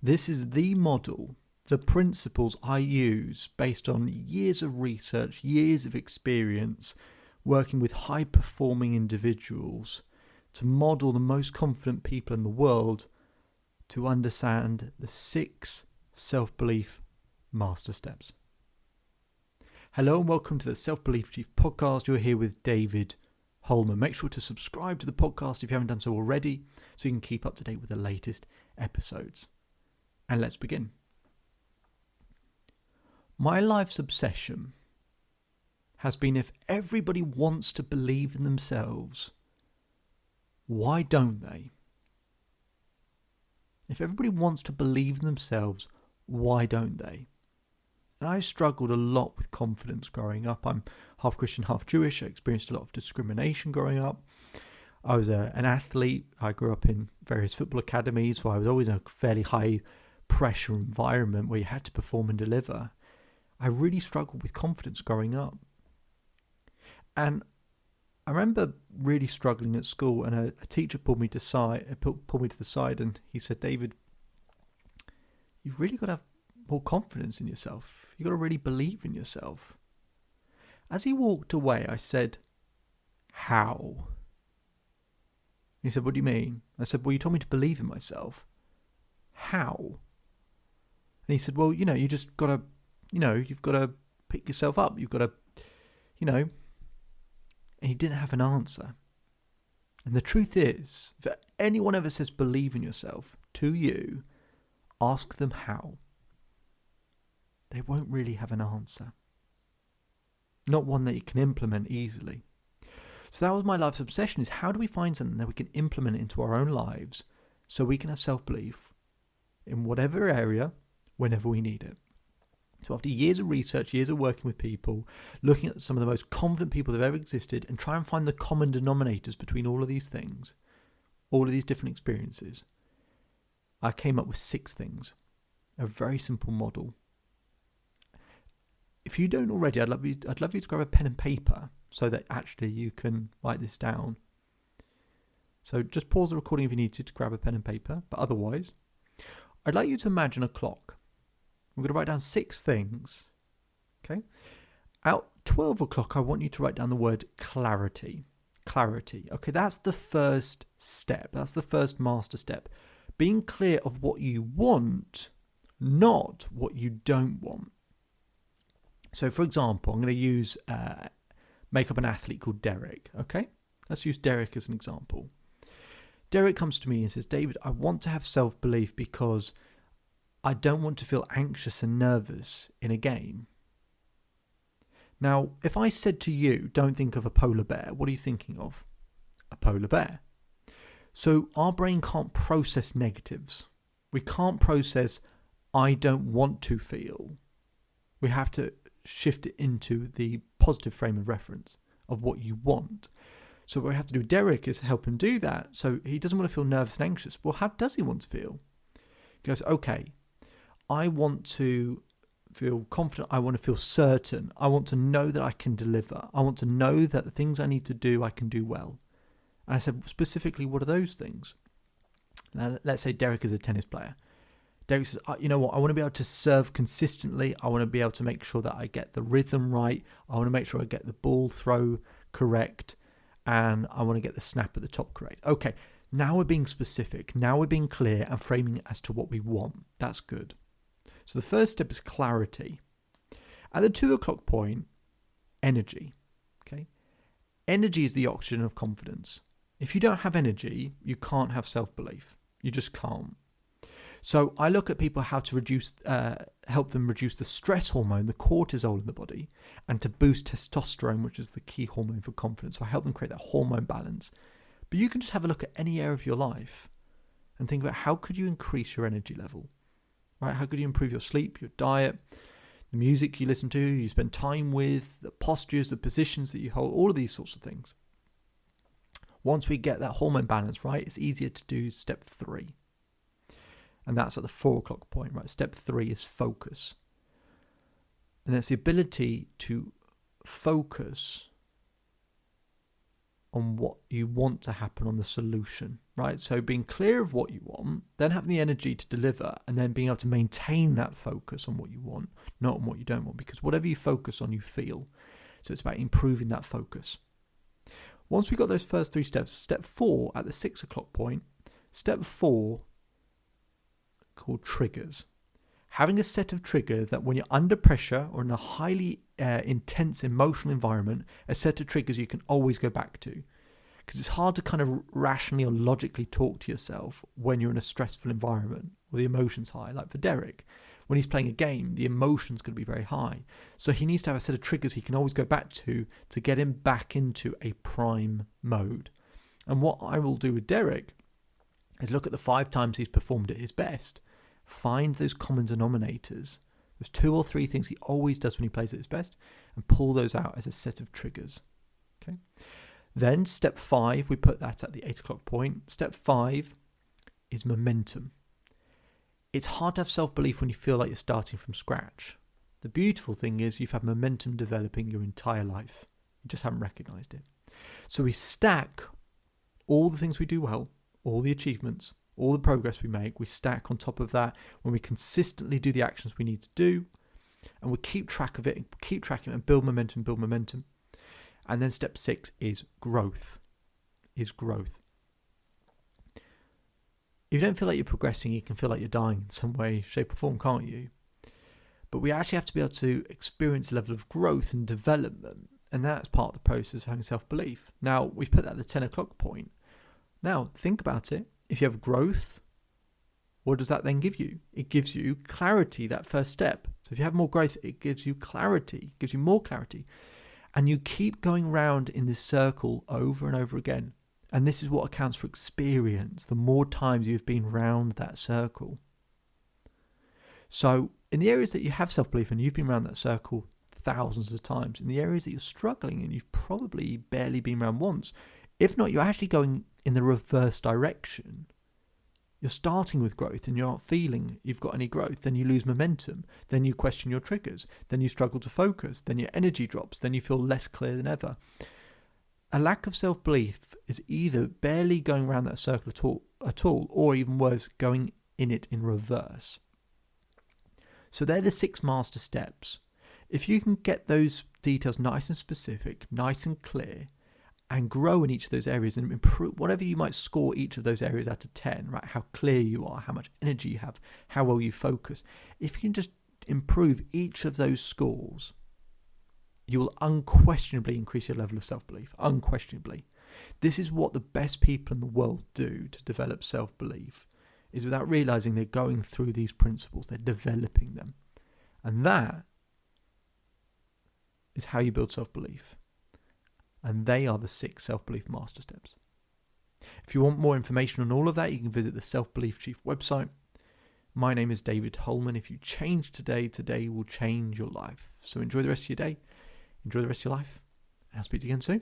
This is the model, the principles I use based on years of research, years of experience, working with high-performing individuals to model the most confident people in the world to understand the 6 self-belief master steps. Hello and welcome to the Self-Belief Chief podcast. You're here with David Holman. Make sure to subscribe to the podcast if you haven't done so already so you can keep up to date with the latest episodes. And let's begin. My life's obsession has been, if everybody wants to believe in themselves, why don't they? If everybody wants to believe in themselves, why don't they? And I struggled a lot with confidence growing up. I'm half Christian, half Jewish. I experienced a lot of discrimination growing up. I was an athlete. I grew up in various football academies, so I was always in a fairly high pressure environment where you had to perform and deliver. I really struggled with confidence growing up. And I remember really struggling at school, and a teacher pulled me to the side and he said, "David, you've really got to have more confidence in yourself. You've got to really believe in yourself." As he walked away, I said, "How?" And he said, "What do you mean?" I said, "Well, you told me to believe in myself. How?" And he said, "Well, you just got to, you've got to pick yourself up. You've got to, And he didn't have an answer. And the truth is, if anyone ever says believe in yourself to you, ask them how. They won't really have an answer. Not one that you can implement easily. So that was my life's obsession, is how do we find something that we can implement into our own lives so we can have self-belief in whatever area, whenever we need it. So after years of research, years of working with people, looking at some of the most confident people that have ever existed and try and find the common denominators between all of these things, all of these different experiences, I came up with 6 things. A very simple model. If you don't already, I'd love you to grab a pen and paper so that actually you can write this down. So just pause the recording if you need to grab a pen and paper, but otherwise, I'd like you to imagine a clock. We're going to write down 6 things. Okay? At 12 o'clock, I want you to write down the word clarity. Clarity. Okay, that's the first step. That's the first master step. Being clear of what you want, not what you don't want. So, for example, I'm going to make up an athlete called Derek. Okay? Let's use Derek as an example. Derek comes to me and says, "David, I want to have self-belief because I don't want to feel anxious and nervous in a game." Now, if I said to you, don't think of a polar bear, what are you thinking of? A polar bear. So our brain can't process negatives. We can't process, I don't want to feel. We have to shift it into the positive frame of reference of what you want. So what we have to do with Derek is help him do that. So he doesn't want to feel nervous and anxious. Well, how does he want to feel? He goes, okay, I want to feel confident. I want to feel certain. I want to know that I can deliver. I want to know that the things I need to do, I can do well. And I said, specifically, what are those things? Now, let's say Derek is a tennis player. Derek says, you know what? I want to be able to serve consistently. I want to be able to make sure that I get the rhythm right. I want to make sure I get the ball throw correct. And I want to get the snap at the top correct. Okay, now we're being specific. Now we're being clear and framing it as to what we want. That's good. So the first step is clarity. At the 2 o'clock point, energy. Okay, energy is the oxygen of confidence. If you don't have energy, you can't have self-belief. You just can't. So I look at people how to help them reduce the stress hormone, the cortisol in the body, and to boost testosterone, which is the key hormone for confidence. So I help them create that hormone balance. But you can just have a look at any area of your life and think about how could you increase your energy level, right? How could you improve your sleep, your diet, the music you listen to, you spend time with, the postures, the positions that you hold, all of these sorts of things. Once we get that hormone balance right, it's easier to do step 3. And that's at the 4 o'clock point, right? Step 3 is focus. And that's the ability to focus on what you want to happen, on the solution, right? So being clear of what you want, then having the energy to deliver, and then being able to maintain that focus on what you want, not on what you don't want, because whatever you focus on, you feel. So it's about improving that focus. Once we got those first 3 steps, step 4 at the 6 o'clock point, step 4 called triggers. Having a set of triggers that when you're under pressure or in a highly intense emotional environment, a set of triggers you can always go back to. Because it's hard to kind of rationally or logically talk to yourself when you're in a stressful environment or the emotion's high. Like for Derek, when he's playing a game, the emotion's going to be very high. So he needs to have a set of triggers he can always go back to get him back into a prime mode. And what I will do with Derek is look at the 5 times he's performed at his best. Find those common denominators. There's 2 or 3 things he always does when he plays at his best, and pull those out as a set of triggers. Okay. Then step 5, we put that at the 8 o'clock point. Step 5 is momentum. It's hard to have self-belief when you feel like you're starting from scratch. The beautiful thing is you've had momentum developing your entire life. You just haven't recognized it. So we stack all the things we do well, all the achievements, all the progress we make, we stack on top of that when we consistently do the actions we need to do, and we keep track of it, keep tracking it, and build momentum. And then step 6 is growth. If you don't feel like you're progressing, you can feel like you're dying in some way, shape or form, can't you? But we actually have to be able to experience a level of growth and development, and that's part of the process of having self-belief. Now, we've put that at the 10 o'clock point. Now, think about it. If you have growth, what does that then give you? It gives you clarity, that first step. So if you have more growth, it gives you clarity, gives you more clarity. And you keep going round in this circle over and over again. And this is what accounts for experience, the more times you've been round that circle. So in the areas that you have self-belief and you've been around that circle thousands of times, in the areas that you're struggling and you've probably barely been around once, if not, you're actually going in the reverse direction. You're starting with growth and you're not feeling you've got any growth. Then you lose momentum. Then you question your triggers. Then you struggle to focus. Then your energy drops. Then you feel less clear than ever. A lack of self-belief is either barely going around that circle at all, or even worse, going in it in reverse. So they're the 6 master steps. If you can get those details nice and specific, nice and clear, and grow in each of those areas and improve whatever you might score each of those areas out of 10, right? How clear you are, how much energy you have, how well you focus. If you can just improve each of those scores, you will unquestionably increase your level of self-belief. Unquestionably. This is what the best people in the world do to develop self-belief, is without realizing they're going through these principles, they're developing them. And that is how you build self-belief. And they are the 6 self-belief master steps. If you want more information on all of that, you can visit the Self-Belief Chief website. My name is David Holman. If you change today, today will change your life. So enjoy the rest of your day. Enjoy the rest of your life. And I'll speak to you again soon.